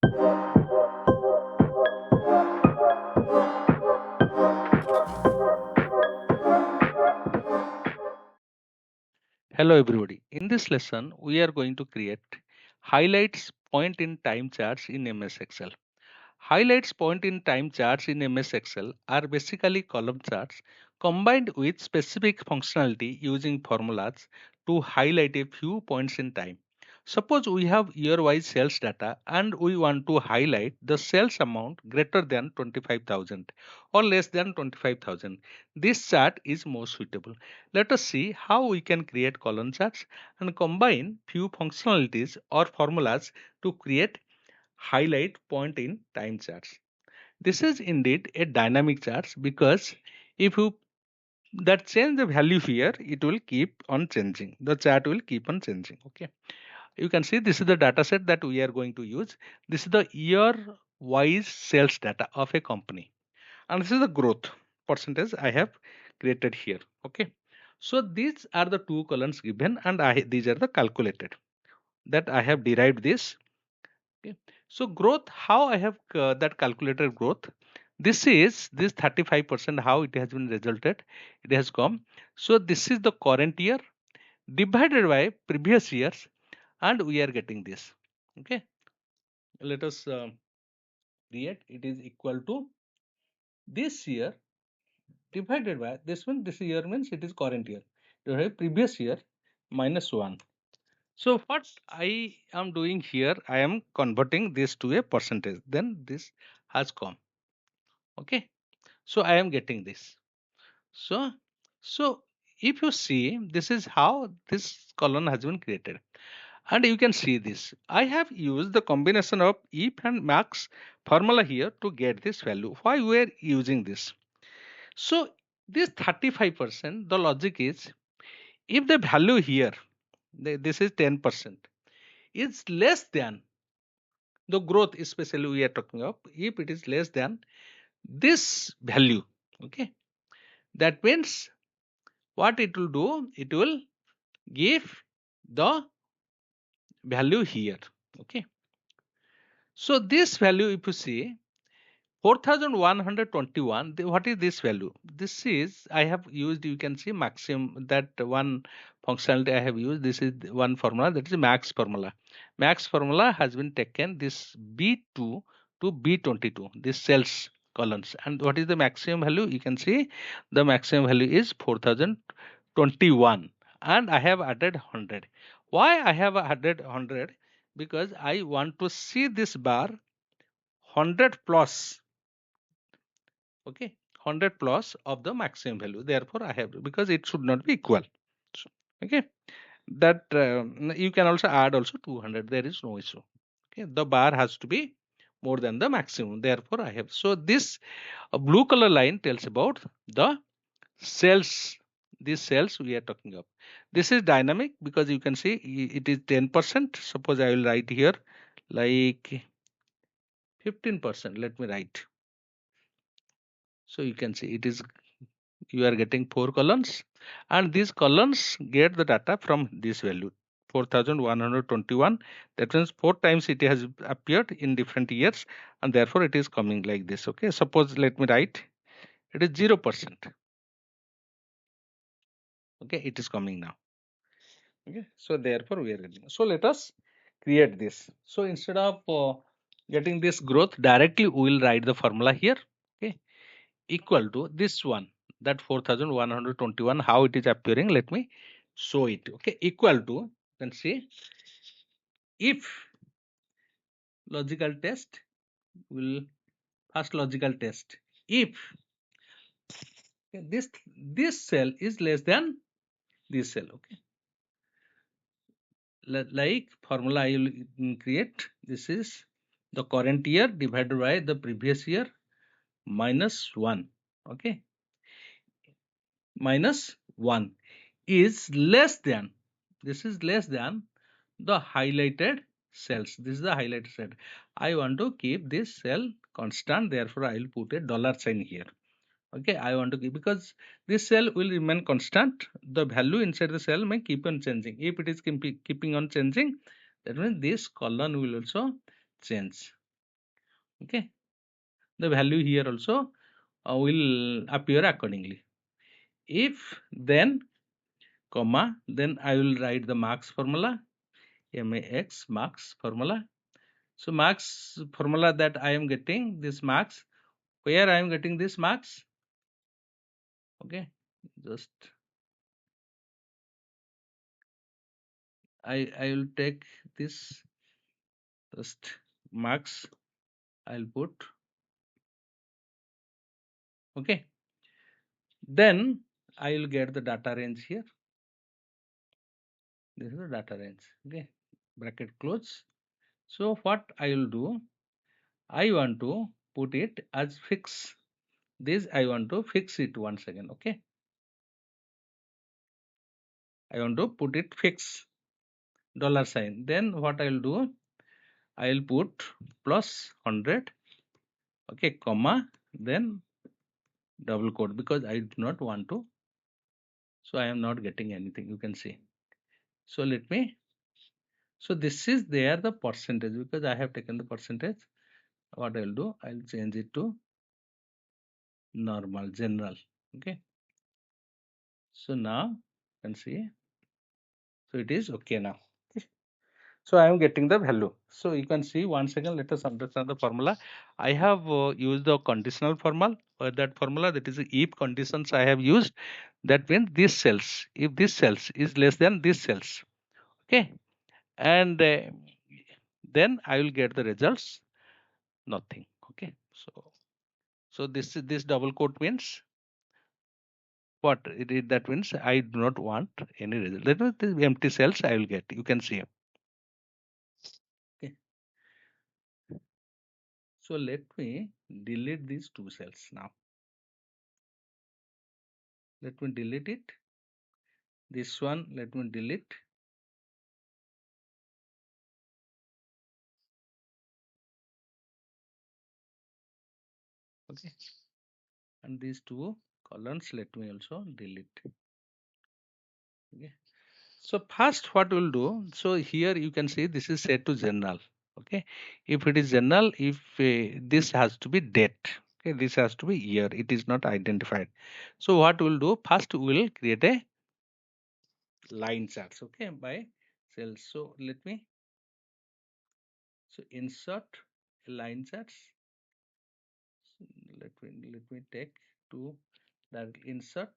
Hello everybody. In this lesson, we are going to create highlights point in time charts in MS Excel. Highlights point in time charts in MS Excel are basically column charts combined with specific functionality using formulas to highlight a few points in time. Suppose we have year-wise sales data and we want to highlight the sales amount greater than 25,000 or less than 25,000. This chart is more suitable. Let us see how we can create column charts and combine few functionalities or formulas to create highlight point in time charts. This is indeed a dynamic chart because if you that change the value here, it will keep on changing. The chart will keep on changing. Okay. You can see this is the data set that we are going to use. This is the year wise sales data of a company. And this is the growth percentage I have created here. Okay. So these are the two columns given and these are the calculated that I have derived this. Okay. So growth, how I have that calculated growth. This is this 35% how it has been resulted. It has come. So this is the current year divided by previous years and we are getting this. Okay. Let us create. It is equal to this year divided by this one. This year means it is current year. Divided by previous year minus 1. So what I am doing here, I am converting this to a percentage. Then this has come. Okay. So I am getting this. So if you see, this is how this column has been created. And you can see this. I have used the combination of if and max formula here to get this value. Why we are using this? So this 35%, the logic is if the value here, this is 10%, is less than the growth, especially we are talking of, if it is less than this value, okay, that means what it will do, it will give the value here. Okay. So this value, if you see 4121, what is this value? This is, I have used, you can see maximum, that one functionality I have used. This is one formula, that is max formula. Max formula has been taken this B2 to B22, this cells columns. And what is the maximum value? You can see the maximum value is 4021 and I have added 100. Why I have added 100? Because I want to see this bar 100 plus, okay, 100 plus of the maximum value. Therefore I have, because it should not be equal. So, okay, that you can also add also 200, there is no issue. Okay, the bar has to be more than the maximum. Therefore I have, so this blue color line tells about the cells, these cells we are talking of. This is dynamic because you can see it is 10%. Suppose I will write here like 15%. Let me write. So you can see it is, you are getting 4 columns and these columns get the data from this value 4121. That means 4 times it has appeared in different years and therefore it is coming like this. Okay, suppose let me write it is 0%. Okay, it is coming now. Okay, so therefore we are getting, so let us create this. So instead of getting this growth directly, we will write the formula here. Okay, equal to this one, that 4121, how it is appearing, let me show it. Okay, equal to, then see, if logical test will, first logical test, if this cell is less than this cell. Okay, like formula I will create, this is the current year divided by the previous year minus 1. Okay, minus 1 is less than, this is less than the highlighted cells. This is the highlighted cell. I want to keep this cell constant, therefore I will put a dollar sign here. Okay, I want to keep, because this cell will remain constant, the value inside the cell may keep on changing. If it is keeping on changing, that means this column will also change. Okay, the value here also will appear accordingly. If then comma, then I will write the marks formula, max marks formula. So marks formula that I am getting this marks, where I am getting this marks. Okay, just I will take this just marks, I'll put. Okay, then I will get the data range here. This is the data range. Okay, bracket close. So what I will do, I want to put it as fix. This I want to fix it once again. Okay, I want to put it fix dollar sign. Then what I will do, I will put plus 100. Okay, comma, then double quote, because I do not want to. So I am not getting anything. You can see. So let me. So this is there the percentage, because I have taken the percentage. What I'll do, I'll change it to normal general. Okay, so now you can see, so it is okay now. Okay. So I am getting the value. So you can see, once again let us understand the formula. I have used the conditional formula, that formula, that is if conditions I have used. That means this cells, if this cells is less than this cells. Okay, and then I will get the results, nothing. Okay, so this double quote means what that means, I do not want any result. That means the empty cells I will get. You can see. Okay. So let me delete these two cells now. Let me delete it. This one, let me delete. Okay. And these two columns, let me also delete. Okay. So first what we'll do, so here you can see this is set to general. Okay. If it is general, if this has to be date. Okay. This has to be year. It is not identified. So what we'll do, first we'll create a line charts. Okay. By cells. So let me, so insert a line charts. So let me take to that insert.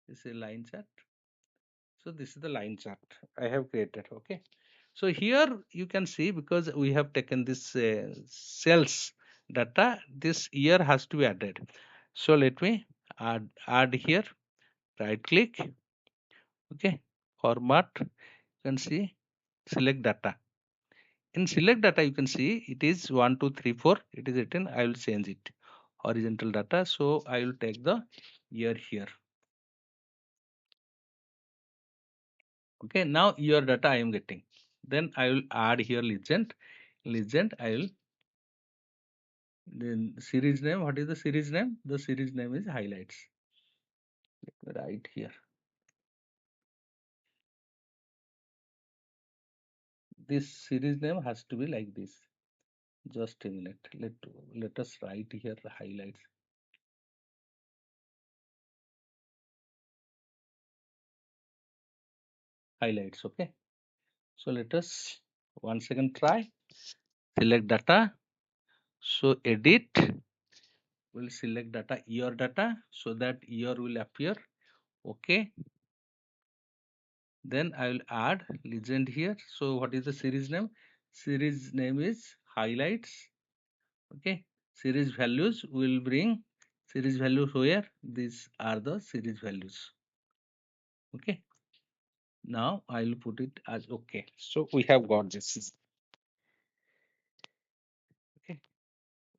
This is a line chart. So this is the line chart I have created. Okay. So here you can see, because we have taken this cells data, this year has to be added. So let me add here, right click. Okay, format, you can see select data. In select data you can see it is 1 2 3 4, it is written. I will change it horizontal data, so I will take the year here. Okay, now your data I am getting. Then I will add here legend. I will, then series name. What is the series name? The series name is highlights. Let me write here. This series name has to be like this. Just a minute. Let us write here the highlights. Highlights. Okay. So let us once again try. Select data. So edit. We'll select data, year data, so that year will appear. Okay. Then I will add legend here. So what is the series name? Series name is highlights. Okay. Series values will bring series values where these are the series values. Okay. Now I will put it as okay. So we have got this. Okay.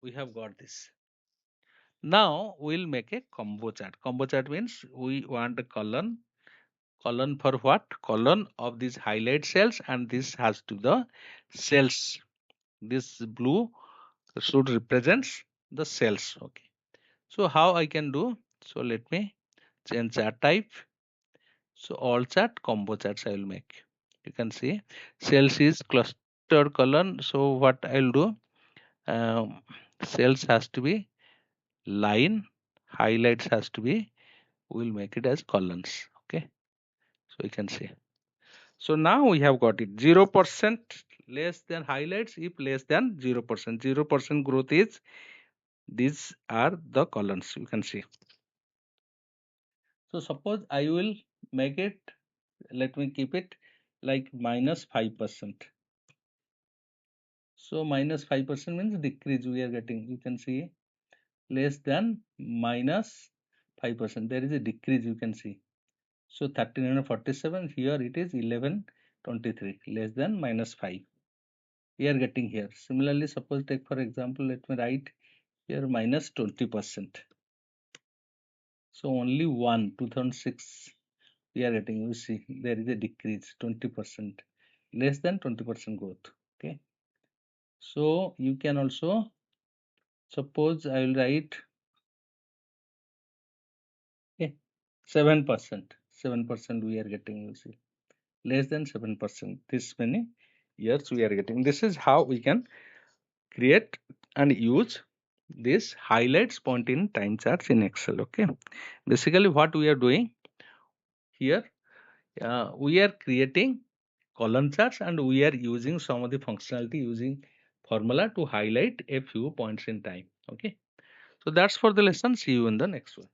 We have got this. Now we'll make a combo chart. Combo chart means we want a column. Column for what? Column of these highlight cells, and this has to the cells. This blue should represents the cells. Okay. So how I can do? So let me change chart type. So all chart, combo charts I will make. You can see cells is cluster column. So what I'll do? um, cells has to be line, highlights has to be, we'll make it as columns. Okay, so you can see. So now we have got it 0% less than highlights if less than 0%. 0% growth is, these are the columns, you can see. So suppose I will make it, let me keep it like -5%. So -5% means decrease we are getting. You can see less than -5%. There is a decrease you can see. So 1347, here it is 1123, less than -5. We are getting here. Similarly, suppose take for example, let me write here -20%. So only 2006 we are getting. You see there is a decrease 20%, less than 20% growth. Okay. So you can also, suppose I will write, okay, 7%. 7% we are getting, you see, less than 7%. This many years we are getting. This is how we can create and use this highlights point in time charts in Excel. Okay. Basically, what we are doing here, we are creating column charts and we are using some of the functionality using formula to highlight a few points in time. Okay. So that's for the lesson. See you in the next one.